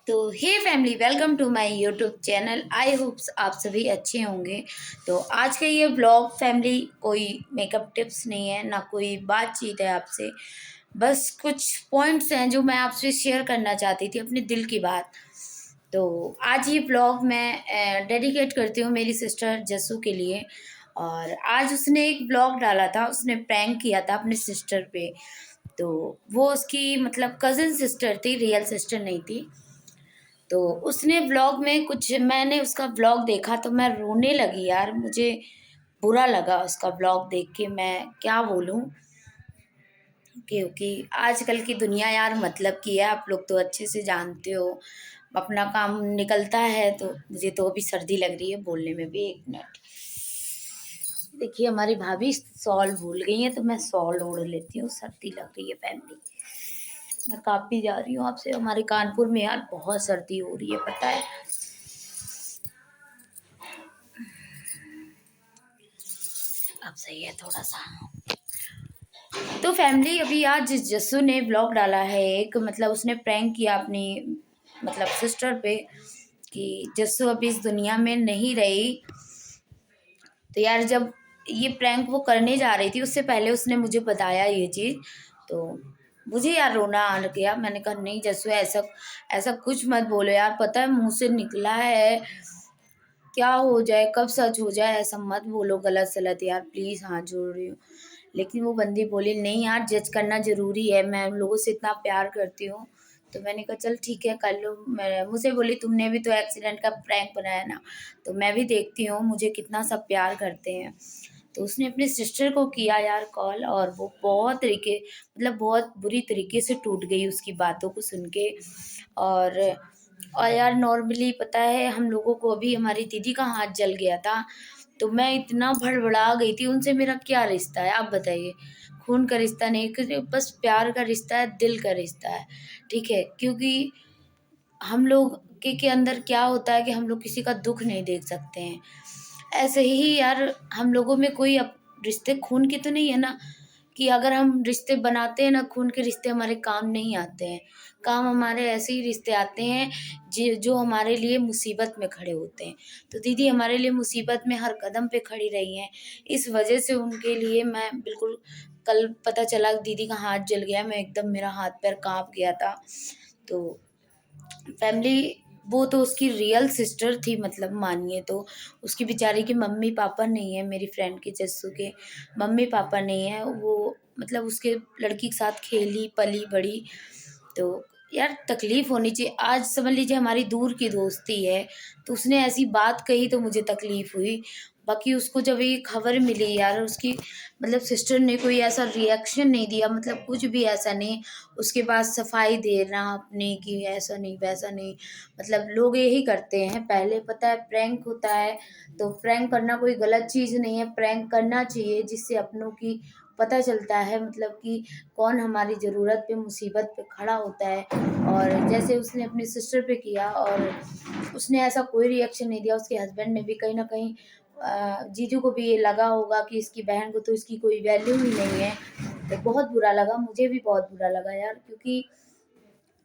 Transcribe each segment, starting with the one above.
तो hey family, welcome to my YouTube channel. I hope आप सभी अच्छे होंगे। तो आज का ये ब्लॉग फैमिली कोई मेकअप टिप्स नहीं है, ना कोई बातचीत है आपसे। बस कुछ पॉइंट्स हैं जो मैं आपसे शेयर करना चाहती थी, अपने दिल की बात। तो आज ये ब्लॉग मैं डेडिकेट करती हूँ मेरी सिस्टर जस्सू के लिए। और आज उसने एक ब्लॉग डाला था, उसने प्रैंक किया था अपने सिस्टर पे। तो वो उसकी मतलब कज़न सिस्टर थी, रियल सिस्टर नहीं थी। तो उसने व्लॉग में कुछ, मैंने उसका व्लॉग देखा तो मैं रोने लगी यार। मुझे बुरा लगा उसका व्लॉग देख के, मैं क्या बोलूँ। क्योंकि आजकल की दुनिया यार मतलब की है, आप लोग तो अच्छे से जानते हो। अपना काम निकलता है तो मुझे तो अभी सर्दी लग रही है बोलने में भी। 1 मिनट देखिए, हमारी भाभी शॉल भूल गई है तो मैं शॉल ओढ़ लेती हूँ, सर्दी लग रही है फैमिली। मैं काफ़ी जा रही हूँ आपसे, हमारे कानपुर में यार बहुत सर्दी हो रही है, पता है। अब सही है थोड़ा सा। तो फैमिली, अभी आज जस्सू ने ब्लॉग डाला है एक, मतलब उसने प्रैंक किया अपनी मतलब सिस्टर पे कि जस्सू अभी इस दुनिया में नहीं रही। तो यार जब ये प्रैंक वो करने जा रही थी, उससे पहले उसने मुझे बताया ये चीज़। तो मुझे यार रोना आ गया। मैंने कहा नहीं जस्सू, ऐसा ऐसा कुछ मत बोलो यार, पता है मुंह से निकला है, क्या हो जाए कब सच हो जाए, ऐसा मत बोलो गलत सलत यार, प्लीज़ हाथ जोड़ रही हूँ। लेकिन वो बंदी बोली नहीं यार, जज करना ज़रूरी है, मैं उन लोगों से इतना प्यार करती हूँ। तो मैंने कहा चल ठीक है कर लो। मैं मुझे बोली तुमने भी तो एक्सीडेंट का प्रैंक बनाया ना, तो मैं भी देखती हूँ मुझे कितना सब प्यार करते हैं। तो उसने अपने सिस्टर को किया यार कॉल, और वो बहुत तरीके मतलब बहुत बुरी तरीके से टूट गई उसकी बातों को सुन के। और और यार नॉर्मली पता है हम लोगों को, अभी हमारी दीदी का हाथ जल गया था तो मैं इतना भड़बड़ा गई थी। उनसे मेरा क्या रिश्ता है आप बताइए? खून का रिश्ता नहीं, बस प्यार का रिश्ता है, दिल का रिश्ता है, ठीक है। क्योंकि हम लोग के अंदर क्या होता है कि हम लोग किसी का दुख नहीं देख सकते हैं। ऐसे ही यार हम लोगों में कोई रिश्ते खून के तो नहीं है ना, कि अगर हम रिश्ते बनाते हैं ना, खून के रिश्ते हमारे काम नहीं आते हैं। काम हमारे ऐसे ही रिश्ते आते हैं जो हमारे लिए मुसीबत में खड़े होते हैं। तो दीदी हमारे लिए मुसीबत में हर कदम पे खड़ी रही हैं। इस वजह से उनके लिए मैं बिल्कुल, कल पता चला दीदी का हाथ जल गया, मैं एकदम, मेरा हाथ पैर काँप गया था। तो फैमिली, वो तो उसकी रियल सिस्टर थी, मतलब मानिए तो। उसकी बेचारी के मम्मी पापा नहीं है, मेरी फ्रेंड के जस्सू के मम्मी पापा नहीं है। वो मतलब उसके लड़की के साथ खेली पली बड़ी। तो यार तकलीफ होनी चाहिए। आज समझ लीजिए हमारी दूर की दोस्ती है, तो उसने ऐसी बात कही तो मुझे तकलीफ हुई। बाकी उसको जब ये खबर मिली यार, उसकी मतलब सिस्टर ने कोई ऐसा रिएक्शन नहीं दिया, मतलब कुछ भी ऐसा नहीं। उसके बाद सफाई देना अपने कि ऐसा नहीं वैसा नहीं। मतलब लोग यही करते हैं, पहले पता है प्रैंक होता है तो प्रैंक करना कोई गलत चीज़ नहीं है, प्रैंक करना चाहिए जिससे अपनों की पता चलता है, मतलब कि कौन हमारी ज़रूरत पे मुसीबत पे खड़ा होता है। और जैसे उसने अपनी सिस्टर पे किया, और उसने ऐसा कोई रिएक्शन नहीं दिया। उसके हस्बैंड ने भी कहीं न कहीं, जीजू को भी ये लगा होगा कि इसकी बहन को तो इसकी कोई वैल्यू ही नहीं है। तो बहुत बुरा लगा, मुझे भी बहुत बुरा लगा यार। क्योंकि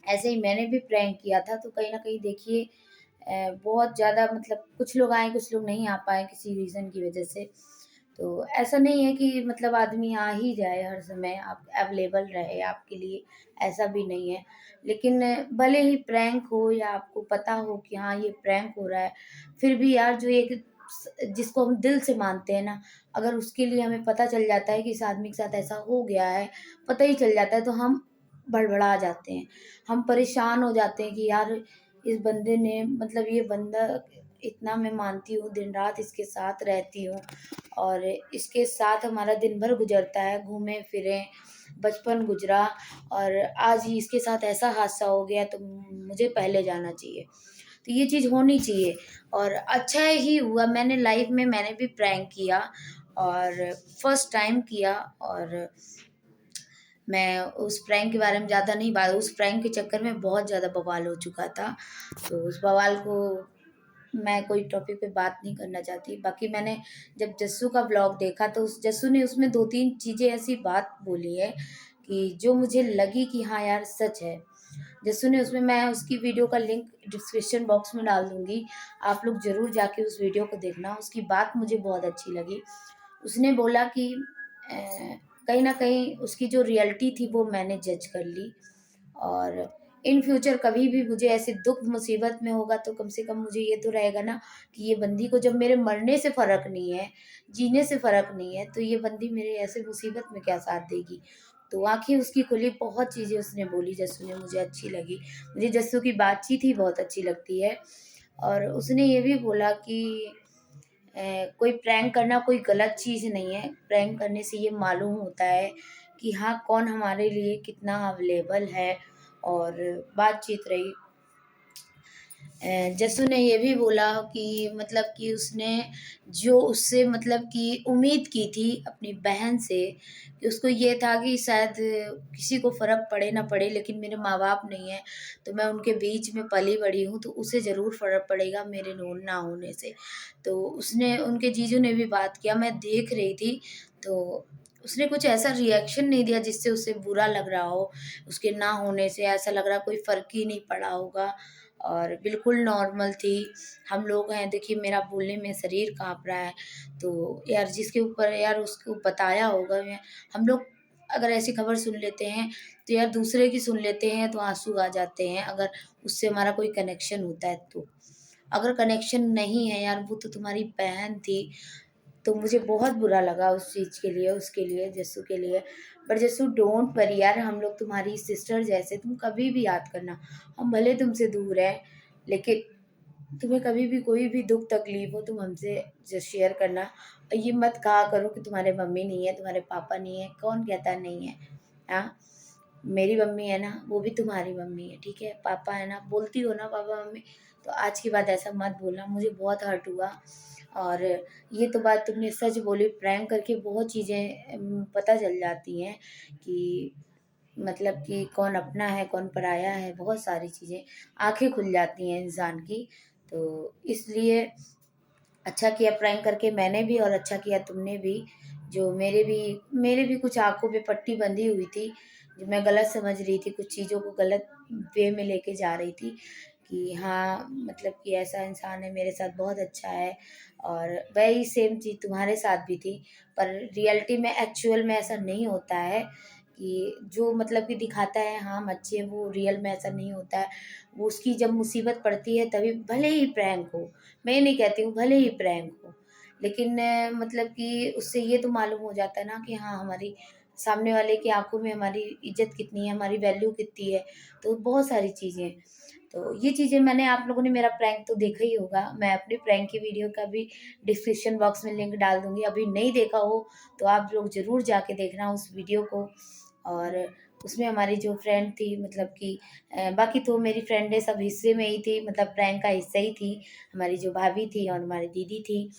ऐसे ही मैंने भी प्रैंक किया था, तो कहीं न कहीं देखिए बहुत ज़्यादा, मतलब कुछ लोग आए कुछ लोग नहीं आ पाए किसी रीज़न की वज़ह से। तो ऐसा नहीं है कि मतलब आदमी आ ही जाए हर समय, आप अवेलेबल रहे आपके लिए, ऐसा भी नहीं है। लेकिन भले ही प्रैंक हो या आपको पता हो कि हाँ ये प्रैंक हो रहा है, फिर भी यार जो एक जिसको हम दिल से मानते हैं ना, अगर उसके लिए हमें पता चल जाता है कि इस आदमी के साथ ऐसा हो गया है, पता ही चल जाता है, तो हम भड़बड़ा जाते हैं। हम परेशान हो जाते हैं कि यार इस बंदे ने, मतलब ये बंदा इतना मैं मानती हूँ, दिन रात इसके साथ रहती हूँ और इसके साथ हमारा दिन भर गुजरता है, घूमे फिरे, बचपन गुजरा, और आज ही इसके साथ ऐसा हादसा हो गया तो मुझे पहले जाना चाहिए। तो ये चीज़ होनी चाहिए, और अच्छा ही हुआ। मैंने लाइफ में मैंने भी प्रैंक किया, और फर्स्ट टाइम किया। और मैं उस प्रैंक के बारे में ज़्यादा नहीं बात, उस प्रैंक के चक्कर में बहुत ज़्यादा बवाल हो चुका था। तो उस बवाल को मैं कोई टॉपिक पे बात नहीं करना चाहती। बाकी मैंने जब जस्सू का ब्लॉग देखा तो उस जस्सू ने उसमें 2-3 चीज़ें ऐसी बात बोली है कि जो मुझे लगी कि हाँ यार सच है। जस्सू ने उसमें, मैं उसकी वीडियो का लिंक डिस्क्रिप्शन बॉक्स में डाल दूँगी, आप लोग ज़रूर जाके उस वीडियो को देखना। उसकी बात मुझे बहुत अच्छी लगी। उसने बोला कि कहीं न कहीं उसकी जो रियलिटी थी वो मैंने जज कर ली, और इन फ्यूचर कभी भी मुझे ऐसे दुःख मुसीबत में होगा तो कम से कम मुझे ये तो रहेगा ना कि ये बंदी को जब मेरे मरने से फ़र्क नहीं है, जीने से फ़र्क नहीं है, तो ये बंदी मेरे ऐसे मुसीबत में क्या साथ देगी। तो आँखें उसकी खुली, बहुत चीज़ें उसने बोली जस्सू ने, मुझे अच्छी लगी। मुझे जस्सू की बातचीत ही बहुत अच्छी लगती है। और उसने ये भी बोला कि कोई प्रैंक करना कोई गलत चीज़ नहीं है। प्रैंक करने से ये मालूम होता है कि हाँ, कौन हमारे लिए कितना अवेलेबल है। और बातचीत रही, जस्सू ने ये भी बोला कि मतलब कि उसने जो उससे मतलब कि उम्मीद की थी अपनी बहन से, कि उसको ये था कि शायद किसी को फ़र्क पड़े ना पड़े, लेकिन मेरे माँ-बाप नहीं हैं, तो मैं उनके बीच में पली-बड़ी हूँ, तो उसे ज़रूर फ़र्क पड़ेगा मेरे ना होने से। तो उसने, उनके जीजू ने भी बात किया, मैं देख रही थी, तो उसने कुछ ऐसा रिएक्शन नहीं दिया जिससे उसे बुरा लग रहा हो। उसके ना होने से ऐसा लग रहा कोई फ़र्क ही नहीं पड़ा होगा, और बिल्कुल नॉर्मल थी। हम लोग हैं, देखिए मेरा बोलने में शरीर काँप रहा है, तो यार जिसके ऊपर यार उसको बताया होगा, मैं हम लोग अगर ऐसी खबर सुन लेते हैं, तो यार दूसरे की सुन लेते हैं तो आँसू आ जाते हैं, अगर उससे हमारा कोई कनेक्शन होता है तो। अगर कनेक्शन नहीं है यार, वो तो तुम्हारी बहन थी, तो मुझे बहुत बुरा लगा उस चीज़ के लिए, उसके लिए, जस्सू के लिए। पर जस्सू डोंट वरी यार, हम लोग तुम्हारी सिस्टर जैसे, तुम कभी भी याद करना। हम भले तुमसे दूर हैं, लेकिन तुम्हें कभी भी कोई भी दुःख तकलीफ़ हो तुम हमसे शेयर करना। और ये मत कहा करो कि तुम्हारे मम्मी नहीं है, तुम्हारे पापा नहीं है, कौन कहता नहीं है? हाँ? मेरी मम्मी है ना, वो भी तुम्हारी मम्मी है, ठीक है? पापा है ना, बोलती हो ना पापा-मम्मी, तो आज के बाद ऐसा मत बोलना, मुझे बहुत हर्ट हुआ। और ये तो बात तुमने सच बोली, प्रैंक करके बहुत चीज़ें पता चल जाती हैं कि मतलब कि कौन अपना है, कौन पराया है, बहुत सारी चीज़ें, आँखें खुल जाती हैं इंसान की। तो इसलिए अच्छा किया प्रैंक करके मैंने भी, और अच्छा किया तुमने भी, जो मेरे भी कुछ आँखों पे पट्टी बंधी हुई थी, जो मैं गलत समझ रही थी, कुछ चीज़ों को गलत वे में लेके जा रही थी, कि हाँ, मतलब कि ऐसा इंसान है, मेरे साथ बहुत अच्छा है। और वही सेम चीज़ तुम्हारे साथ भी थी, पर रियलिटी में, एक्चुअल में ऐसा नहीं होता है, कि जो मतलब कि दिखाता है हाँ, हम अच्छे हैं, वो रियल में ऐसा नहीं होता है। वो उसकी जब मुसीबत पड़ती है तभी, भले ही प्रैंक हो, मैं ये नहीं कहती हूँ भले ही प्रैंक हो, लेकिन मतलब कि उससे ये तो मालूम हो जाता है ना कि हाँ, हमारी सामने वाले की आँखों में हमारी इज़्ज़त कितनी है, हमारी वैल्यू कितनी है, तो बहुत सारी चीज़ें। तो ये चीज़ें मैंने, आप लोगों ने मेरा प्रैंक तो देखा ही होगा, मैं अपने प्रैंक की वीडियो का भी डिस्क्रिप्शन बॉक्स में लिंक डाल दूँगी, अभी नहीं देखा हो तो आप लोग ज़रूर जाके देखना उस वीडियो को। और उसमें हमारी जो फ्रेंड थी, मतलब कि बाकी तो मेरी फ्रेंडें सब हिस्से में ही थी, मतलब प्रैंक का हिस्सा ही थी। हमारी जो भाभी थी और हमारी दीदी थी,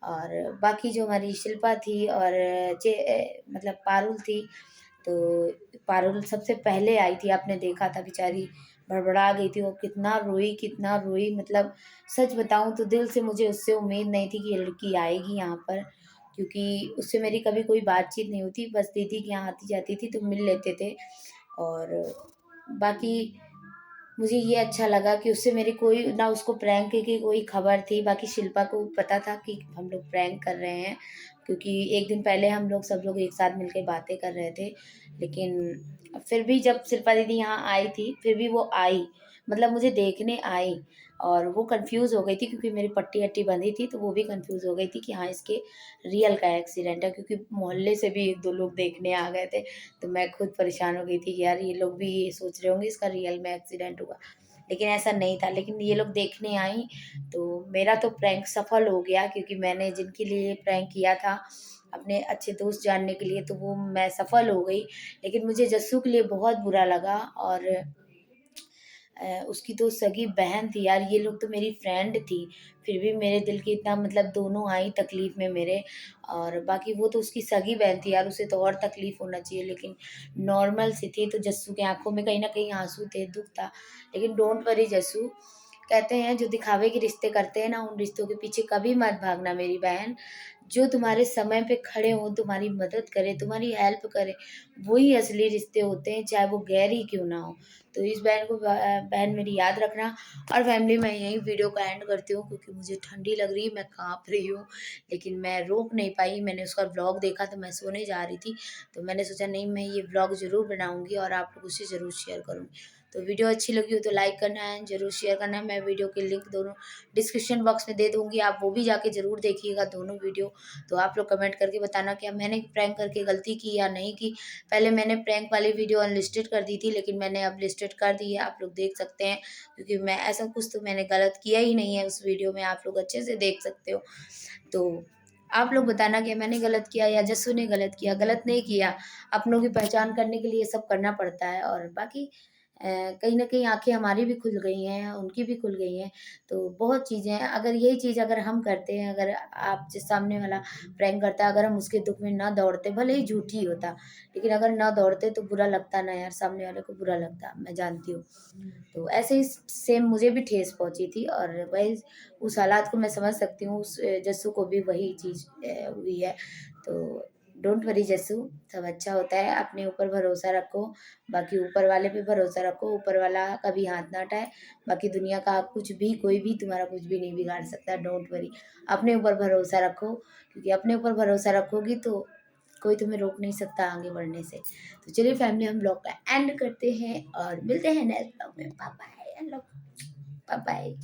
और बाकी जो हमारी शिल्पा थी, और मतलब पारुल थी। तो पारुल सबसे पहले आई थी, आपने देखा था, बेचारी भड़बड़ा गई थी, वो कितना रोई, मतलब सच बताऊँ तो दिल से मुझे उससे उम्मीद नहीं थी कि ये लड़की आएगी यहाँ पर, क्योंकि उससे मेरी कभी कोई बातचीत नहीं होती, बस दीदी के यहाँ आती जाती थी तो मिल लेते थे। और बाकी मुझे ये अच्छा लगा कि उससे मेरी कोई ना, उसको प्रैंक की कोई खबर थी, बाकी शिल्पा को पता था कि हम लोग प्रैंक कर रहे हैं, क्योंकि एक दिन पहले हम लोग सब लोग एक साथ मिलके बातें कर रहे थे। लेकिन फिर भी जब शिल्पा दीदी यहाँ आई थी, फिर भी वो आई, मतलब मुझे देखने आई, और वो कन्फ्यूज़ हो गई थी क्योंकि मेरी पट्टी-वट्टी बंधी थी, तो वो भी कन्फ्यूज़ हो गई थी कि हाँ, इसके रियल का एक्सीडेंट है, क्योंकि मोहल्ले से भी 1-2 लोग देखने आ गए थे। तो मैं खुद परेशान हो गई थी कि यार ये लोग भी ये सोच रहे होंगे इसका रियल में एक्सीडेंट हुआ, लेकिन ऐसा नहीं था। लेकिन ये लोग देखने आई, तो मेरा तो प्रैंक सफल हो गया, क्योंकि मैंने जिनके लिए ये प्रैंक किया था अपने अच्छे दोस्त जानने के लिए, तो वो मैं सफल हो गई। लेकिन मुझे जस्सू के लिए बहुत बुरा लगा, और उसकी तो सगी बहन थी यार, ये लोग तो मेरी फ्रेंड थी, फिर भी मेरे दिल की इतना, मतलब दोनों आई तकलीफ़ में मेरे, और बाकी वो तो उसकी सगी बहन थी यार, उसे तो और तकलीफ़ होना चाहिए, लेकिन नॉर्मल सी थी। तो जस्सू की आँखों में कहीं न कहीं आँसू थे, दुःख था। लेकिन डोंट वरी जस्सू, कहते हैं जो दिखावे के रिश्ते करते हैं ना, उन रिश्तों के पीछे कभी मत भागना मेरी बहन। जो तुम्हारे समय पे खड़े हों, तुम्हारी मदद करें, तुम्हारी हेल्प करें, वही असली रिश्ते होते हैं, चाहे वो गैर ही क्यों ना हो। तो इस बहन को बहन मेरी याद रखना। और फैमिली, मैं यही वीडियो का एंड करती हूँ क्योंकि मुझे ठंडी लग रही है, मैं काँप रही हूँ, लेकिन मैं रोक नहीं पाई। मैंने उसका व्लॉग देखा तो मैं सोने जा रही थी, तो मैंने सोचा नहीं, मैं ये व्लॉग ज़रूर बनाऊँगी और आप लोगों से ज़रूर शेयर करूँगी। तो वीडियो अच्छी लगी हो तो लाइक करना है, ज़रूर शेयर करना है। मैं वीडियो के लिंक दोनों डिस्क्रिप्शन बॉक्स में दे दूँगी, आप वो भी जाके ज़रूर देखिएगा दोनों वीडियो। तो आप लोग कमेंट करके बताना क्या मैंने प्रैंक करके गलती की या नहीं की। पहले मैंने प्रैंक वाली वीडियो अनलिस्टेड कर दी थी, लेकिन मैंने अब लिस्टेड कर दी है, आप लोग देख सकते हैं, क्योंकि मैं ऐसा कुछ तो मैंने गलत किया ही नहीं है उस वीडियो में, आप लोग अच्छे से देख सकते हो। तो आप लोग बताना कि मैंने गलत किया या जस्सू ने गलत किया। गलत नहीं किया, अपनों की पहचान करने के लिए ये सब करना पड़ता है। और बाकी कहीं न कहीं आँखें हमारी भी खुल गई हैं, उनकी भी खुल गई हैं। तो बहुत चीज़ें हैं, अगर यही चीज़ अगर हम करते हैं, अगर आप जिस सामने वाला प्रैंक करता है, अगर हम उसके दुःख में ना दौड़ते, भले ही झूठ ही होता, लेकिन अगर ना दौड़ते तो बुरा लगता ना यार, सामने वाले को बुरा लगता, मैं जानती हूँ। तो ऐसे ही सेम मुझे भी ठेस पहुँची थी, और वही उस हालात को मैं समझ सकती हूँ। उस जस्सू को भी वही चीज़ हुई है। तो डोंट वरी जस्सू, सब अच्छा होता है, अपने ऊपर भरोसा रखो, बाकी ऊपर वाले पे भरोसा रखो, ऊपर वाला कभी हाथ ना हटाए। बाकी दुनिया का कुछ भी, कोई भी तुम्हारा कुछ भी नहीं बिगाड़ सकता, डोंट वरी। अपने ऊपर भरोसा रखो, क्योंकि अपने ऊपर भरोसा रखोगी तो कोई तुम्हें रोक नहीं सकता आगे बढ़ने से। तो चलिए फैमिली, हम ब्लॉग का एंड करते हैं और मिलते हैं नेक्स्ट ब्लॉग में। Bye bye, bye bye.